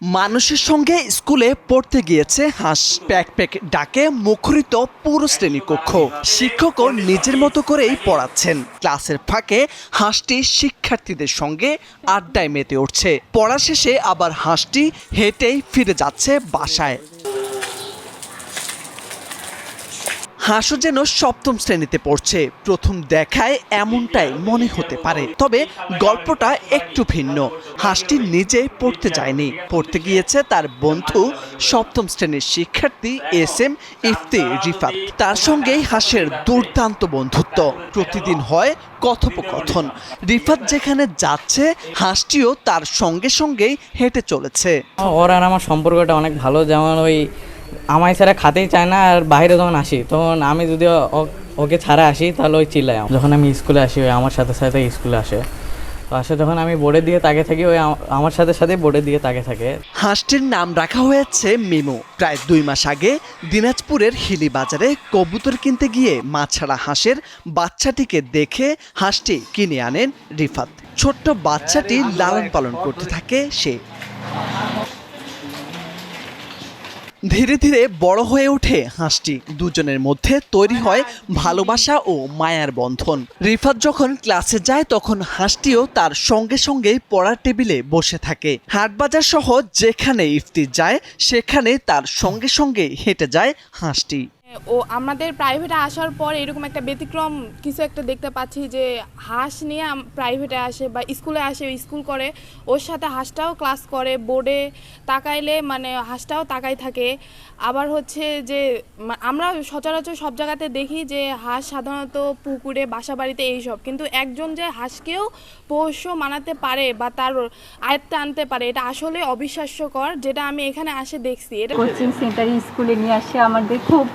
মানুষের সঙ্গে স্কুলে পড়তে গিয়েছে হাঁস। প্যাক প্যাক ডাকে মুখরিত পুরো শ্রেণীকক্ষ। শিক্ষকও নিজের মতো করেই পড়াচ্ছেন। ক্লাসের ফাঁকে হাঁসটি শিক্ষার্থীদের সঙ্গে আড্ডায় মেতে উঠছে। পড়া শেষে আবার হাঁসটি হেঁটেই ফিরে যাচ্ছে বাসায়। হাঁসও যেন সপ্তম শ্রেণীতে পড়ছে। প্রথম দেখায় এমনটাই মনে হতে পারে, তবে গল্পটা একটু ভিন্ন। হাঁসটি নিজে পড়তে যায়নি, পড়তে গিয়েছে তার বন্ধু সপ্তম শ্রেণীর শিক্ষার্থী এস.এম. ইফতি রিফাত। তার সঙ্গেই হাঁসের দুর্দান্ত বন্ধুত্ব। প্রতিদিন হয় কথোপকথন। রিফাত যেখানে যাচ্ছে হাঁসটিও তার সঙ্গে সঙ্গেই হেঁটে চলেছে। ওর আর আমার সম্পর্কটা অনেক ভালো। যেমন আমায় ছাড়া খাতেই চায় না, আর বাইরে যখন আসি তখন আমি যদি ওকে ছাড়া আসি তাহলে ওই চিল্লায়। যখন আমি স্কুলে আসি ওই আমার সাথে সাথে স্কুলে আসে, তো আসে যখন আমি বোর্ডের দিকে তাকে থাকি ওই আমার সাথে সাথে বোর্ডের দিকে তাকে থাকে। হাঁসটির নাম রাখা হয়েছে মিমু। প্রায় 2 মাস আগে দিনাজপুরের হিলি বাজারে কবুতর কিনতে গিয়ে মাছাড়া হাঁসের বাচ্চাটিকে দেখে হাঁসটি কিনে আনেন রিফাত। ছোট্ট বাচ্চাটি লালন পালন করতে থাকে সে। ধীরে ধীরে বড় হয়ে ওঠে হাঁসটি। দুজনের মধ্যে তৈরি হয় ভালোবাসা ও মায়ার বন্ধন। রিফাত যখন ক্লাসে যায় তখন হাঁসটিও তার সঙ্গে সঙ্গেই পড়ার টেবিলে বসে থাকে। হাটবাজার সহ যেখানে ইফতি যায় সেখানে তার সঙ্গে সঙ্গে হেঁটে যায় হাঁসটি। ও আমাদের প্রাইভেটে আসার পর এরকম একটা ব্যতিক্রম কিছু একটা দেখতে পাচ্ছি যে হাঁস নিয়ে প্রাইভেটে আসে বা স্কুলে আসে, স্কুল করে, ওর সাথে হাঁসটাও ক্লাস করে। বোর্ডে তাকাইলে মানে হাঁসটাও তাকাই থাকে। আবার হচ্ছে যে আমরা সচরাচর সব জায়গাতে দেখি যে হাঁস সাধারণত পুকুরে, বাসা বাড়িতে এইসব, কিন্তু একজন যে হাঁসকেও পোষ্য মানাতে পারে বা তার আয়ত্তে আনতে পারে এটা আসলে অবিশ্বাস্যকর, যেটা আমি এখানে আসে দেখছি। এটা কোচিং সেন্টারে স্কুলে নিয়ে আসে আমাদের খুব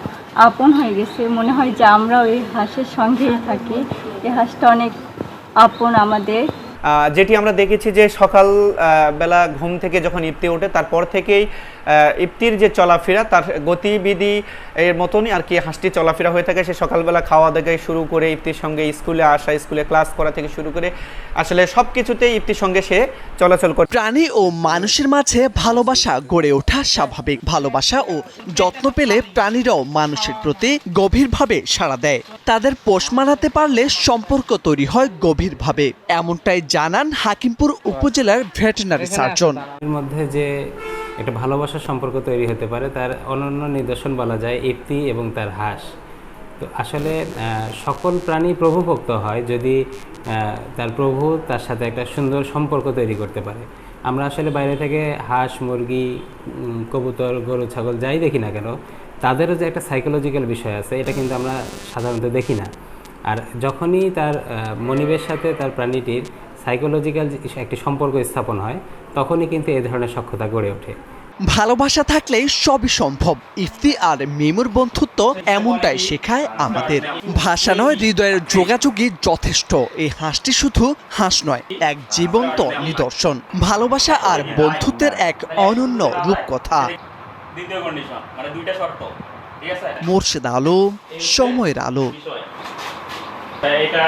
আপন হয়ে গেছে। মনে হয় যে আমরা ওই হাঁসের সঙ্গেই থাকি। এই হাঁসটা অনেক আপন আমাদের। যেটি আমরা দেখেছি যে সকাল বেলা ঘুম থেকে যখন ইফতি ওঠে তারপর থেকেই ইফতির যে চলাফেরা তার গতিবিধি এর মতনই আর কি হাঁসটি চলাফেরা হয়ে থাকে। সে সকালবেলা খাওয়া থেকে শুরু করে ইফতির সঙ্গে স্কুলে আসা, স্কুলে ক্লাস করা থেকে শুরু করে আসলে সব কিছুতেই ইফতির সঙ্গে সে চলাচল করে। প্রাণী ও মানুষের মাঝে ভালোবাসা গড়ে ওঠা স্বাভাবিক। ভালোবাসা ও যত্ন পেলে প্রাণীরাও মানুষের প্রতি গভীরভাবে সাড়া দেয়। তাদের পোষ মানাতে পারলে সম্পর্ক তৈরি হয় গভীরভাবে, এমনটাই জানান হাকিমপুর উপজেলার ভেটেরিনারি সার্জন। এর মধ্যে যে একটা ভালোবাসার সম্পর্ক তৈরি হতে পারে তার অনন্য নিদর্শন বলা যায় ইফতি এবং তার হাঁস। তো আসলে সকল প্রাণী প্রভুভক্ত হয় যদি তার প্রভু তার সাথে একটা সুন্দর সম্পর্ক তৈরি করতে পারে। আমরা আসলে বাইরে থেকে হাঁস, মুরগি, কবুতর, গরু, ছাগল যাই দেখি না কেন, তাদেরও যে একটা সাইকোলজিক্যাল বিষয় আছে এটা কিন্তু আমরা সাধারণত দেখি না। আর যখনই তার মনিবের সাথে তার প্রাণীটির সাইকোলজিক্যাল একটি সম্পর্ক স্থাপন হয় তখনই কিন্তু এই ধরনের সখ্যতা গড়ে ওঠে। ভালোবাসা থাকলেই সবই সম্ভব। ইফতি আর মিমুর বন্ধুত্ব এমনটাই শেখায় আমাদের। ভাষা নয়, হৃদয়ের যোগাযোগই যথেষ্ট। এই হাঁসটি শুধু হাঁস নয়, এক জীবন্ত নিদর্শন। ভালোবাসা আর বন্ধুত্বের এক অনন্য রূপকথা। দ্বিতীয় কন্ডিশন মানে দুইটা শর্ত, ঠিক আছে? মোর্শেদ আলম, সময়ের আলো। এটা